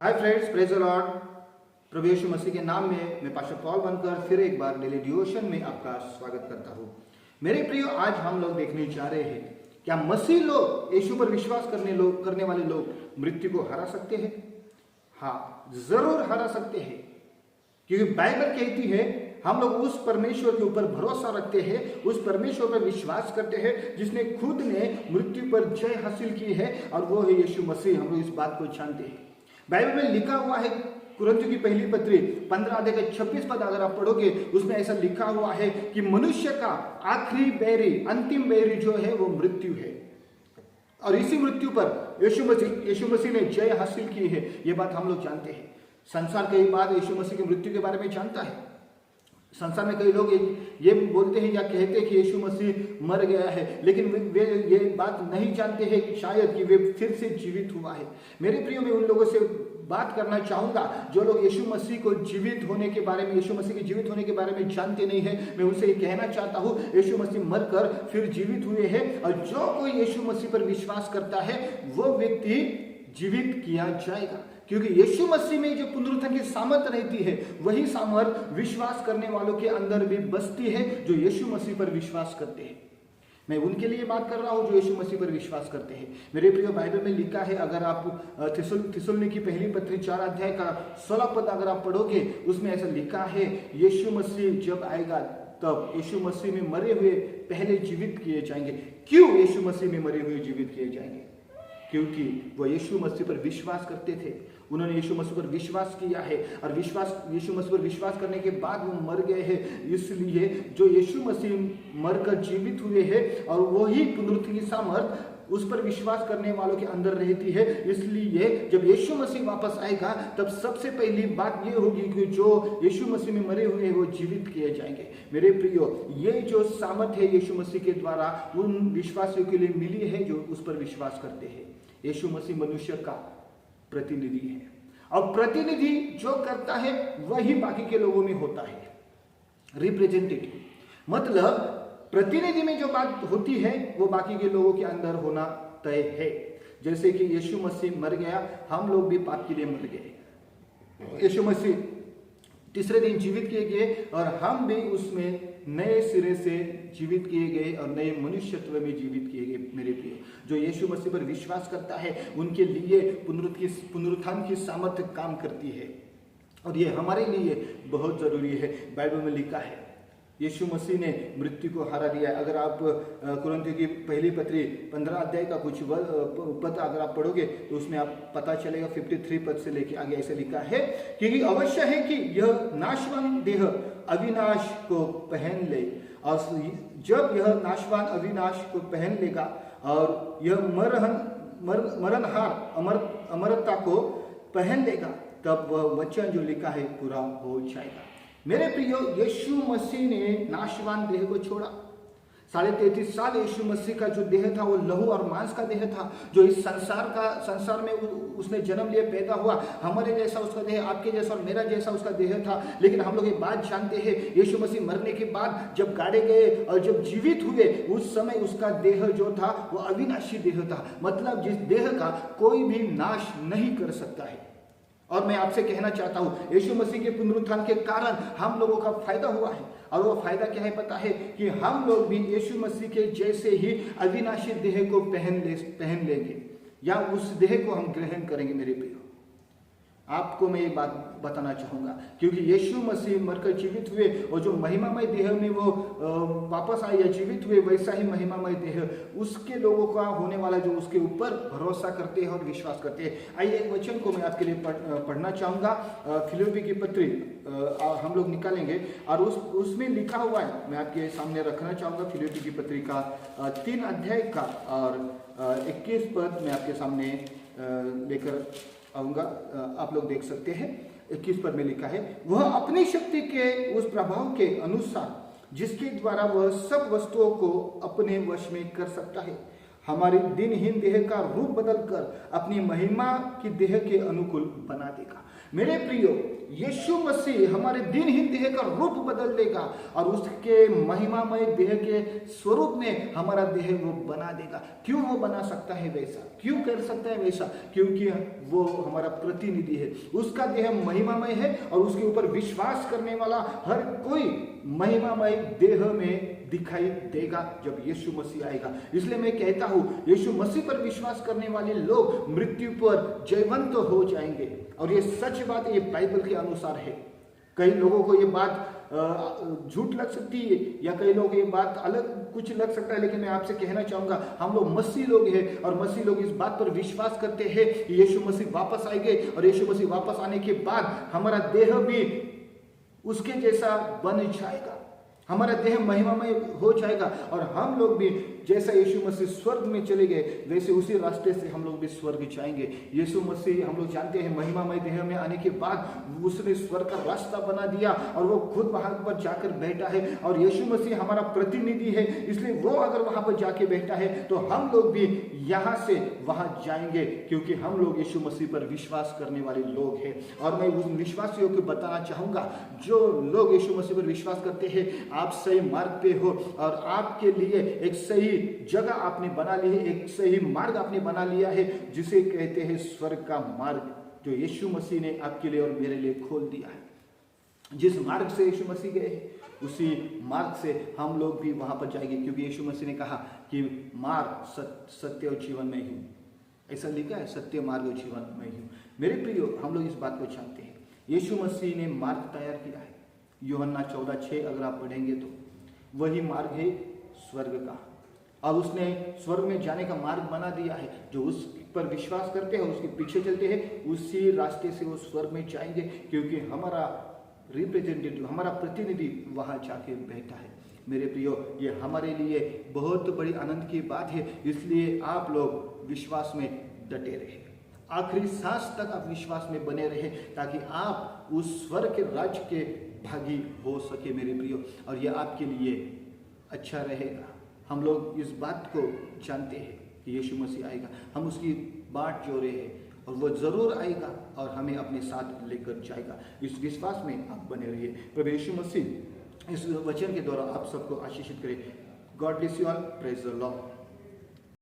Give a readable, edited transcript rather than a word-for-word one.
Hi friends, praise the Lord. प्रभु यीशु मसीह के नाम में मैं पास्टर पॉल बनकर फिर एक बार डेली डिवोशन में आपका स्वागत करता हूँ। मेरे प्रियो, आज हम लोग देखने जा रहे हैं क्या मसीह लोग, यीशु पर विश्वास करने वाले लोग मृत्यु को हरा सकते हैं? हाँ, जरूर हरा सकते हैं, क्योंकि बाइबल कहती है हम लोग उस परमेश्वर के ऊपर भरोसा रखते हैं, उस परमेश्वर पर विश्वास करते हैं जिसने खुद ने मृत्यु पर जय हासिल की है, और वो है यीशु मसीह। हम लोग इस बात को जानते हैं। बाइबल में लिखा हुआ है, कुरिन्थियों की पहली पत्री 15 अध्याय का 26 पद अगर आप पढ़ोगे, उसमें ऐसा लिखा हुआ है कि मनुष्य का आखिरी बैरी, अंतिम बैरी जो है वो मृत्यु है, और इसी मृत्यु पर यीशु मसीह ने जय हासिल की है। ये बात हम लोग जानते हैं। संसार कई बार यीशु मसीह की मृत्यु के बारे में जानता है। संसार में कई लोग ये बोलते हैं या कहते हैं कि यीशु मसीह मर गया है, लेकिन वे ये बात नहीं जानते हैं कि शायद कि वे फिर से जीवित हुआ है। मेरे प्रियो, मैं उन लोगों से बात करना चाहूंगा जो लोग यीशु मसीह को जीवित होने के बारे में, यीशु मसीह के जीवित होने के बारे में जानते नहीं है। मैं उनसे ये कहना चाहता हूँ, यीशु मसीह मरकर फिर जीवित हुए हैं, और जो कोई यीशु मसीह पर विश्वास करता है वो व्यक्ति जीवित किया जाएगा, क्योंकि यीशु मसीह में जो पुनरुत्थान की सामर्थ रहती है, वही सामर्थ विश्वास करने वालों के अंदर भी बसती है जो यीशु मसीह पर विश्वास करते हैं। मैं उनके लिए बात कर रहा हूं जो यीशु मसीह पर विश्वास करते हैं। मेरे प्रिय, बाइबल में लिखा है, अगर आप थिस्सलुनीकी की पहली पत्री 4 अध्याय का 16 पद अगर आप पढ़ोगे, उसमें ऐसा लिखा है, यीशु मसीह जब आएगा तब यीशु मसीह में मरे हुए पहले जीवित किए जाएंगे। क्यों यीशु मसीह में मरे हुए जीवित किए जाएंगे? क्योंकि वो यीशु मसीह पर विश्वास करते थे। उन्होंने यीशु मसीह पर विश्वास किया है, और यीशु मसीह पर विश्वास करने के बाद वो मर गए हैं। इसलिए जो यीशु मसीह मरकर जीवित हुए हैं, और वही पुनरुत्थान की सामर्थ उस पर विश्वास करने वालों के अंदर रहती है। इसलिए जब यीशु मसीह वापस आएगा, तब सबसे पहली बात ये होगी कि जो यीशु मसीह में मरे हुए हैं वो जीवित किए जाएंगे। मेरे प्रियो, ये जो सामर्थ है यीशु मसीह के द्वारा उन विश्वासियों के लिए मिली है जो उस पर विश्वास करते हैं। यीशु मसीह मनुष्य का प्रतिनिधि है, और प्रतिनिधि जो करता है वही बाकी के लोगों में होता है। रिप्रेजेंटेटिव मतलब प्रतिनिधि में जो बात होती है वो बाकी के लोगों के अंदर होना तय है। जैसे कि यीशु मसीह मर गया, हम लोग भी पाप के लिए मर गए। यीशु मसीह तीसरे दिन जीवित किए गए, और हम भी उसमें नए सिरे से जीवित किए गए और नए मनुष्यत्व में जीवित किए गए। मेरे प्रिय, जो यीशु मसीह पर विश्वास करता है उनके लिए पुनरुत्थान की सामर्थ्य काम करती है, और ये हमारे लिए बहुत जरूरी है। बाइबल में लिखा है यीशु मसीह ने मृत्यु को हरा दिया है। अगर आप कुरिन्थियों की पहली पत्री 15 अध्याय का कुछ पद अगर आप पढ़ोगे तो उसमें आप पता चलेगा, 53 पद से लेके आगे ऐसे लिखा है, क्योंकि अवश्य है कि यह नाशवान देह अविनाश को पहन ले, और जब यह नाशवान अविनाश को पहन लेगा और यह मरणहार अमरता को पहन लेगा, तब वह वचन जो लिखा है पूरा हो जाएगा। मेरे प्रियो, यीशु मसीह ने नाशवान देह को छोड़ा। 33.5 साल यीशु मसीह का जो देह था वो लहू और मांस का देह था, जो इस संसार में उसने जन्म लिए, पैदा हुआ। हमारे जैसा उसका देह, आपके जैसा और मेरा जैसा उसका देह था। लेकिन हम लोग एक बात जानते हैं, यीशु मसीह मरने के बाद जब गाड़े गए और जब जीवित हुए, उस समय उसका देह जो था वो अविनाशी देह था। मतलब जिस देह का कोई भी नाश नहीं कर सकता है। और मैं आपसे कहना चाहता हूं, यीशु मसीह के पुनरुत्थान के कारण हम लोगों का फायदा हुआ है, और वो फायदा क्या है पता है? कि हम लोग भी यीशु मसीह के जैसे ही अविनाशी देह को पहन लेंगे, या उस देह को हम ग्रहण करेंगे। मेरे प्रियो, आपको मैं एक बात बताना चाहूंगा, क्योंकि यीशु मसीह मरकर जीवित हुए, और जो महिमामय देह में वो वापस आए या जीवित हुए, वैसा ही महिमामय देह उसके लोगों का होने वाला जो उसके ऊपर भरोसा करते हैं और विश्वास करते हैं। आइए एक वचन को मैं आपके लिए पढ़ना चाहूंगा। फिलिप्पी की पत्री हम लोग निकालेंगे, और उसमें लिखा हुआ है, मैं आपके सामने रखना चाहूंगा। फिलिप्पी की पत्री का 3 अध्याय का और 21 पद मैं आपके सामने लेकर आऊंगा। आप लोग देख सकते हैं। 21 पद में लिखा है, वह अपनी शक्ति के उस प्रभाव के अनुसार जिसके द्वारा वह सब वस्तुओं को अपने वश में कर सकता है, हमारी दिनहीन देह का रूप बदलकर अपनी महिमा की देह के अनुकूल बना देगा। मेरे प्रियो, यीशु मसीह हमारे दिनहीन देह का रूप बदल देगा और उसके महिमामय देह के स्वरूप में हमारा देह वो बना देगा। क्यों वो बना सकता है वैसा, क्यों कर सकता है वैसा? क्योंकि वो हमारा प्रतिनिधि है, उसका देह महिमामय है और उसके ऊपर विश्वास करने वाला हर कोई महिमामय देह में दिखाई देगा जब यीशु मसीह आएगा। इसलिए मैं कहता हूं, यीशु मसीह पर विश्वास करने वाले लोग मृत्यु पर जयवंत हो जाएंगे। और ये सच बात है, ये बाइबल के अनुसार है। कई लोगों को ये बात झूठ लग सकती है या कई लोग ये बात अलग कुछ लग सकता है, लेकिन मैं आपसे कहना चाहूंगा, हम लोग मसीह लोग हैं और मसीह लोग इस बात पर विश्वास करते हैं कि यीशु मसीह वापस आएंगे और यीशु मसीह वापस आने के बाद हमारा देह भी उसके जैसा बन जाएगा, हमारा देह महिमामय हो जाएगा और हम लोग भी जैसा यीशु मसीह स्वर्ग में चले गए वैसे उसी रास्ते से हम लोग भी स्वर्ग जाएंगे। यीशु मसीह, हम लोग जानते हैं, महिमामय देह में आने के बाद उसने स्वर्ग का रास्ता बना दिया और वो खुद वहां पर जाकर बैठा है और यीशु मसीह हमारा प्रतिनिधि है। इसलिए वो अगर वहां पर जाके बैठा है तो हम लोग भी यहां से वहां जाएंगे, क्योंकि हम लोग यीशु मसीह पर विश्वास करने वाले लोग हैं। और मैं उन विश्वासियों को बताना चाहूंगा, जो लोग यीशु मसीह पर विश्वास करते हैं, आप सही मार्ग पे हो और आपके लिए एक सही जगह आपने बना ली है, एक सही मार्ग आपने बना लिया है, जिसे कहते हैं स्वर्ग का मार्ग, जो यीशु मसीह ने आपके लिए और मेरे लिए खोल दिया है। जिस मार्ग से यीशु मसीह गए उसी मार्ग से हम लोग भी वहां पर जाएंगे, क्योंकि यीशु मसीह ने कहा कि मार्ग सत्य और जीवन में हूं। ऐसा लिखा है, सत्य मार्ग और जीवन में हूं। मेरे प्रियो, हम लोग इस बात को जानते हैं, यीशु मसीह ने मार्ग तैयार किया है। यूहन्ना 14:6 अगर आप पढ़ेंगे तो वही मार्ग है स्वर्ग का, और उसने स्वर्ग में जाने का मार्ग बना दिया है। जो उस पर विश्वास करते हैं, उसके पीछे चलते हैं, उसी रास्ते से वो स्वर्ग में जाएंगे, क्योंकि हमारा रिप्रेजेंटेटिव, हमारा प्रतिनिधि वहां जाके बैठा है। मेरे प्रियो, ये हमारे लिए बहुत बड़ी आनंद की बात है। इसलिए आप लोग विश्वास में डटे रहे, आखिरी सांस तक आप विश्वास में बने रहे, ताकि आप उस स्वर्ग के राज्य के भागी हो सके मेरे प्रियो। और ये आपके लिए अच्छा रहेगा। हम लोग इस बात को जानते हैं कि यीशु मसीह आएगा, हम उसकी बाट जो रहे हैं और वो जरूर आएगा और हमें अपने साथ लेकर जाएगा। इस विश्वास में आप बने रहिए। प्रभु यीशु मसीह इस वचन के द्वारा आप सबको आशीषित करे। God bless you all. Praise the Lord.